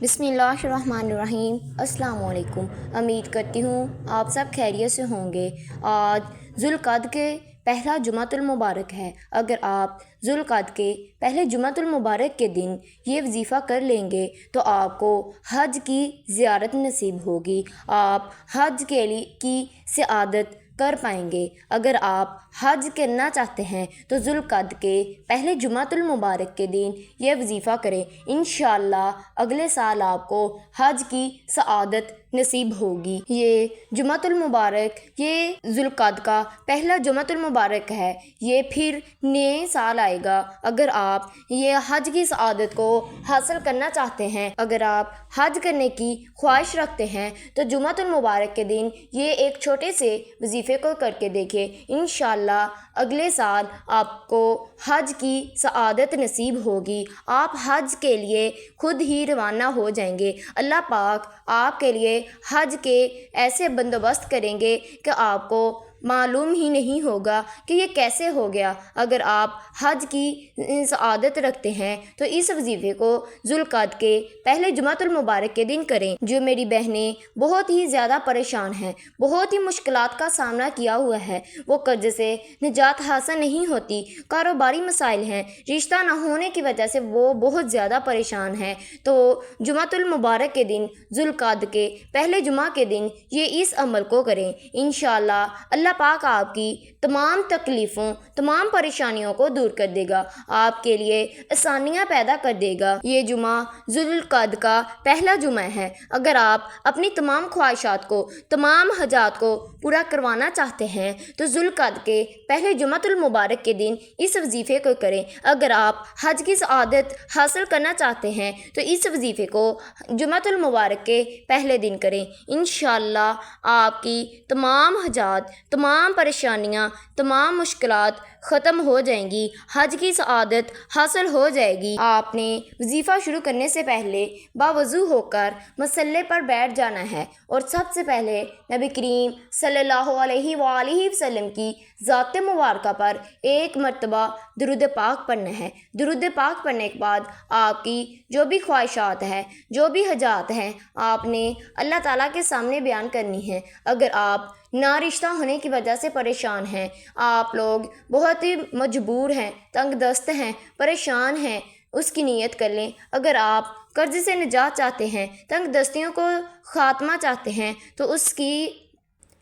بسم اللہ الرحمن الرحیم۔ السلام علیکم۔ امید کرتی ہوں آپ سب خیریت سے ہوں گے۔ آج ذوالقعدہ کے پہلا جمعۃ المبارک ہے۔ اگر آپ ذوالقعدہ کے پہلے جمعۃ المبارک کے دن یہ وظیفہ کر لیں گے تو آپ کو حج کی زیارت نصیب ہوگی، آپ حج کی سعادت کر پائیں گے۔ اگر آپ حج کرنا چاہتے ہیں تو ذوالقعدہ کے پہلے جمعۃ المبارک کے دن یہ وظیفہ کریں، انشاءاللہ اگلے سال آپ کو حج کی سعادت نصیب ہوگی۔ یہ جمعۃ المبارک، یہ ذوالقعدہ کا پہلا جمعۃ المبارک ہے، یہ پھر نئے سال آئے گا۔ اگر آپ یہ حج کی سعادت کو حاصل کرنا چاہتے ہیں، اگر آپ حج کرنے کی خواہش رکھتے ہیں تو جمعۃ المبارک کے دن یہ ایک چھوٹے سے وظیفے کو کر کے دیکھیں، انشاءاللہ اگلے سال آپ کو حج کی سعادت نصیب ہوگی، آپ حج کے لیے خود ہی روانہ ہو جائیں گے۔ اللہ پاک آپ کے لیے حج کے ایسے بندوبست کریں گے کہ آپ کو معلوم ہی نہیں ہوگا کہ یہ کیسے ہو گیا۔ اگر آپ حج کی سعادت رکھتے ہیں تو اس وظیفے کو ذوالقعدہ کے پہلے جمعۃ المبارک کے دن کریں۔ جو میری بہنیں بہت ہی زیادہ پریشان ہیں، بہت ہی مشکلات کا سامنا کیا ہوا ہے، وہ قرض سے نجات حاصل نہیں ہوتی، کاروباری مسائل ہیں، رشتہ نہ ہونے کی وجہ سے وہ بہت زیادہ پریشان ہیں، تو جمعۃ المبارک کے دن، ذوالقعدہ کے پہلے جمعہ کے دن یہ اس عمل کو کریں، انشاءاللہ اللہ پاک آپ کی تمام تکلیفوں، تمام پریشانیوں کو دور کر دے گا، آپ کے لیے آسانیاں پیدا کر دے گا۔ یہ جمعہ ذوالقعدہ کا پہلا جمعہ ہے۔ اگر آپ اپنی تمام خواہشات کو، تمام حاجات کو پورا کروانا چاہتے ہیں تو ذوالقعدہ کے پہلے جمعۃ المبارک کے دن اس وظیفے کو کریں۔ اگر آپ حج کی سعادت حاصل کرنا چاہتے ہیں تو اس وظیفے کو جمعۃ المبارک کے پہلے دن کریں، انشاءاللہ آپ کی تمام حاجات، تمام پریشانیاں، تمام مشکلات ختم ہو جائیں گی، حج کی سعادت حاصل ہو جائے گی۔ آپ نے وظیفہ شروع کرنے سے پہلے باوضو ہو کر مصلی پر بیٹھ جانا ہے اور سب سے پہلے نبی کریم صلی اللہ علیہ وآلہ وسلم کی ذات مبارکہ پر ایک مرتبہ درود پاک پڑھنا ہے۔ درود پاک پڑھنے کے بعد آپ کی جو بھی خواہشات ہیں، جو بھی حاجات ہیں، آپ نے اللہ تعالیٰ کے سامنے بیان کرنی ہے۔ اگر آپ نارشتہ ہونے کی وجہ سے پریشان ہیں، آپ لوگ بہت ہی مجبور ہیں، تنگ دست ہیں، پریشان ہیں، اس کی نیت کر لیں۔ اگر آپ قرض سے نجات چاہتے ہیں، تنگ دستیوں کو خاتمہ چاہتے ہیں تو اس کی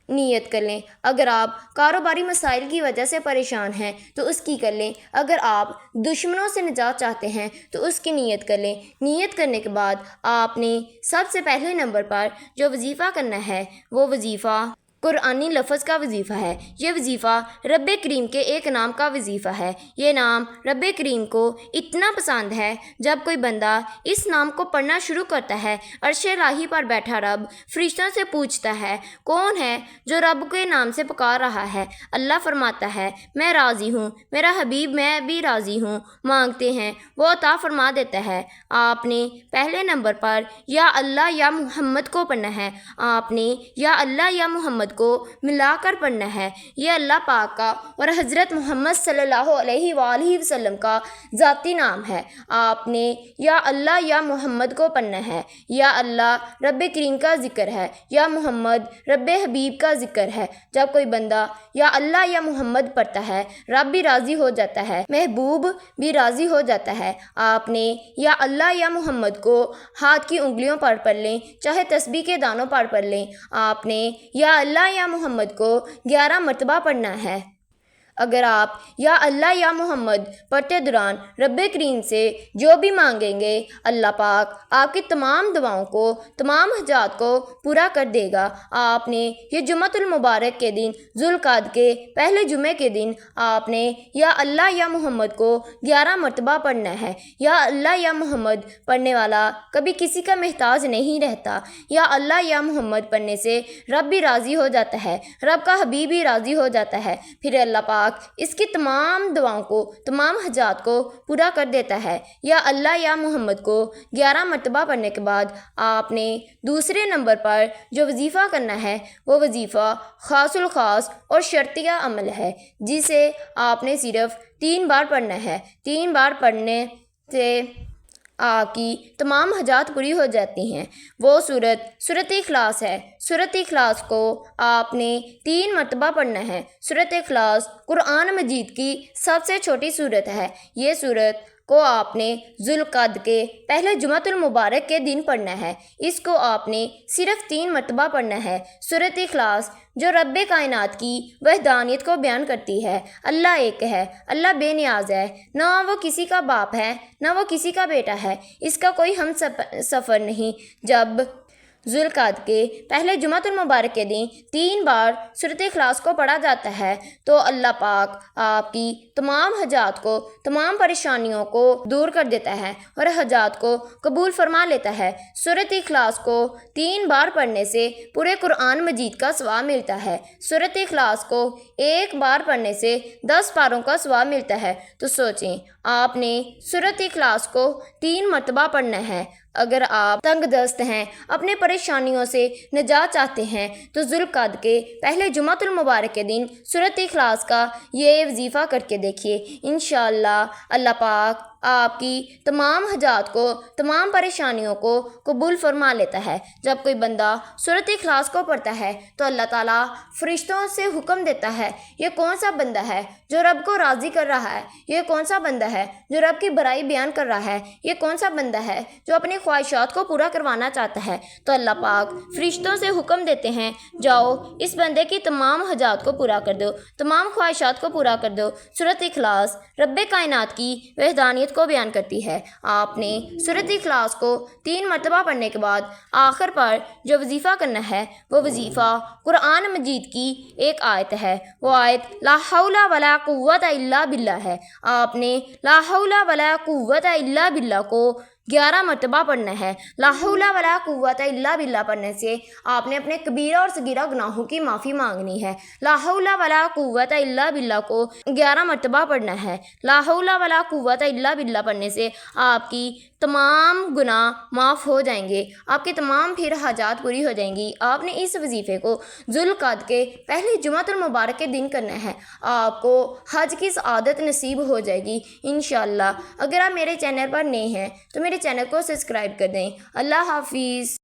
نیت کر لیں۔ اگر آپ کاروباری مسائل کی وجہ سے پریشان ہیں تو اس کی کر لیں۔ اگر آپ دشمنوں سے نجات چاہتے ہیں تو اس کی نیت کر لیں۔ نیت کرنے کے بعد آپ نے سب سے پہلے نمبر پر جو وظیفہ کرنا ہے وہ وظیفہ قرآنی لفظ کا وظیفہ ہے۔ یہ وظیفہ رب کریم کے ایک نام کا وظیفہ ہے۔ یہ نام رب کریم کو اتنا پسند ہے، جب کوئی بندہ اس نام کو پڑھنا شروع کرتا ہے، عرش الہی پر بیٹھا رب فرشتوں سے پوچھتا ہے کون ہے جو رب کے نام سے پکار رہا ہے؟ اللہ فرماتا ہے میں راضی ہوں، میرا حبیب میں بھی راضی ہوں، مانگتے ہیں وہ عطا فرما دیتا ہے۔ آپ نے پہلے نمبر پر یا اللہ یا محمد کو پڑھنا ہے۔ آپ نے یا اللہ یا محمد کو ملا کر پڑھنا ہے۔ یہ اللہ پاک کا اور حضرت محمد صلی اللہ علیہ وآلہ وسلم کا ذاتی نام ہے۔ آپ نے یا اللہ یا محمد کو پڑھنا ہے۔ یا اللہ رب کریم کا ذکر ہے، یا محمد رب حبیب کا ذکر ہے۔ جب کوئی بندہ یا اللہ یا محمد پڑھتا ہے، رب بھی راضی ہو جاتا ہے، محبوب بھی راضی ہو جاتا ہے۔ آپ نے یا اللہ یا محمد کو ہاتھ کی انگلیوں پر پڑھ لیں، چاہے تسبیح کے دانوں پر پڑھ لیں۔ آپ نے یا اللہ یا محمد کو 11 مرتبہ پڑھنا ہے۔ اگر آپ یا اللہ یا محمد پڑھتے دوران رب کریم سے جو بھی مانگیں گے، اللہ پاک آپ کی تمام دعاؤں کو، تمام حاجات کو پورا کر دے گا۔ آپ نے یہ جمعۃ المبارک کے دن، ذوالقعدہ کے پہلے جمعے کے دن، آپ نے یا اللہ یا محمد کو 11 مرتبہ پڑھنا ہے۔ یا اللہ یا محمد پڑھنے والا کبھی کسی کا محتاج نہیں رہتا۔ یا اللہ یا محمد پڑھنے سے رب بھی راضی ہو جاتا ہے، رب کا حبیب بھی راضی ہو جاتا ہے، پھر اللہ پاک اس کی تمام دعاؤں کو، تمام حاجات کو پورا کر دیتا ہے۔ یا اللہ یا محمد کو 11 مرتبہ پڑھنے کے بعد آپ نے دوسرے نمبر پر جو وظیفہ کرنا ہے وہ وظیفہ خاص الخاص اور شرطیہ عمل ہے، جسے آپ نے صرف 3 بار پڑھنا ہے۔ 3 بار پڑھنے سے آپ کی تمام حاجات پوری ہو جاتی ہیں۔ وہ سورۃ اخلاص ہے۔ سورۃ اخلاص کو آپ نے 3 مرتبہ پڑھنا ہے۔ سورۃ اخلاص قرآن مجید کی سب سے چھوٹی سورت ہے۔ یہ سورت کو آپ نے ذوالقعدہ کے پہلے جمعۃ المبارک کے دن پڑھنا ہے۔ اس کو آپ نے صرف 3 مرتبہ پڑھنا ہے۔ سورۃ اخلاص جو رب کائنات کی وحدانیت کو بیان کرتی ہے۔ اللہ ایک ہے، اللہ بے نیاز ہے، نہ وہ کسی کا باپ ہے نہ وہ کسی کا بیٹا ہے، اس کا کوئی ہم سفر نہیں۔ جب ذوالقعدہ کے پہلے جمعۃ المبارک کے دن 3 بار سورۃ اخلاص کو پڑھا جاتا ہے تو اللہ پاک آپ کی تمام حاجات کو، تمام پریشانیوں کو دور کر دیتا ہے اور حاجات کو قبول فرما لیتا ہے۔ سورۃ اخلاص کو 3 بار پڑھنے سے پورے قرآن مجید کا ثواب ملتا ہے۔ سورۃ اخلاص کو 1 بار پڑھنے سے 10 پاروں کا ثواب ملتا ہے۔ تو سوچیں، آپ نے سورۃ اخلاص کو 3 مرتبہ پڑھنا ہے۔ اگر آپ تنگ دست ہیں، اپنے پریشانیوں سے نجات چاہتے ہیں تو ذوالقعدہ کے پہلے جمعۃ المبارک کے دن سورۃ اخلاص کا یہ وظیفہ کر کے دیکھیے۔ انشاءاللہ اللہ پاک آپ کی تمام حاجات کو، تمام پریشانیوں کو قبول فرما لیتا ہے۔ جب کوئی بندہ سورۃ اخلاص کو پڑھتا ہے تو اللہ تعالیٰ فرشتوں سے حکم دیتا ہے، یہ کون سا بندہ ہے جو رب کو راضی کر رہا ہے، یہ کون سا بندہ ہے جو رب کی برائی بیان کر رہا ہے، یہ کون سا بندہ ہے جو اپنی خواہشات کو پورا کروانا چاہتا ہے۔ تو اللہ پاک فرشتوں سے حکم دیتے ہیں، جاؤ اس بندے کی تمام حاجات کو پورا کر دو، تمام خواہشات کو پورا کر دو۔ سورۃ اخلاص رب کائنات کی وحدانیت کو بیان کرتی ہے۔ آپ نے سورۃ اخلاص کو 3 مرتبہ پڑھنے کے بعد آخر پر جو وظیفہ کرنا ہے وہ وظیفہ قرآن مجید کی ایک آیت ہے۔ وہ آیت لا حول ولا قوت الا باللہ ہے۔ آپ نے لا حول ولا قوت الا باللہ کو 11 مرتبہ پڑھنا ہے۔ لا حول ولا قوت الا باللہ پڑھنے سے آپ نے اپنے کبیرہ اور صغیرہ گناہوں کی معافی مانگنی ہے۔ لا حول ولا قوت الا باللہ کو 11 مرتبہ پڑھنا ہے۔ لا حول ولا قوت الا باللہ پڑھنے سے آپ کی تمام گناہ معاف ہو جائیں گے، آپ کی تمام پھر حاجات پوری ہو جائیں گی۔ آپ نے اس وظیفے کو ذوالقعدہ کے پہلے جمعۃ المبارک کے دن کرنا ہے۔ آپ کو حج کی سعادت نصیب ہو جائے گی انشاءاللہ۔ اگر آپ میرے چینل پر نئے ہیں تو میرے چینل کو سبسکرائب کر دیں۔ اللہ حافظ۔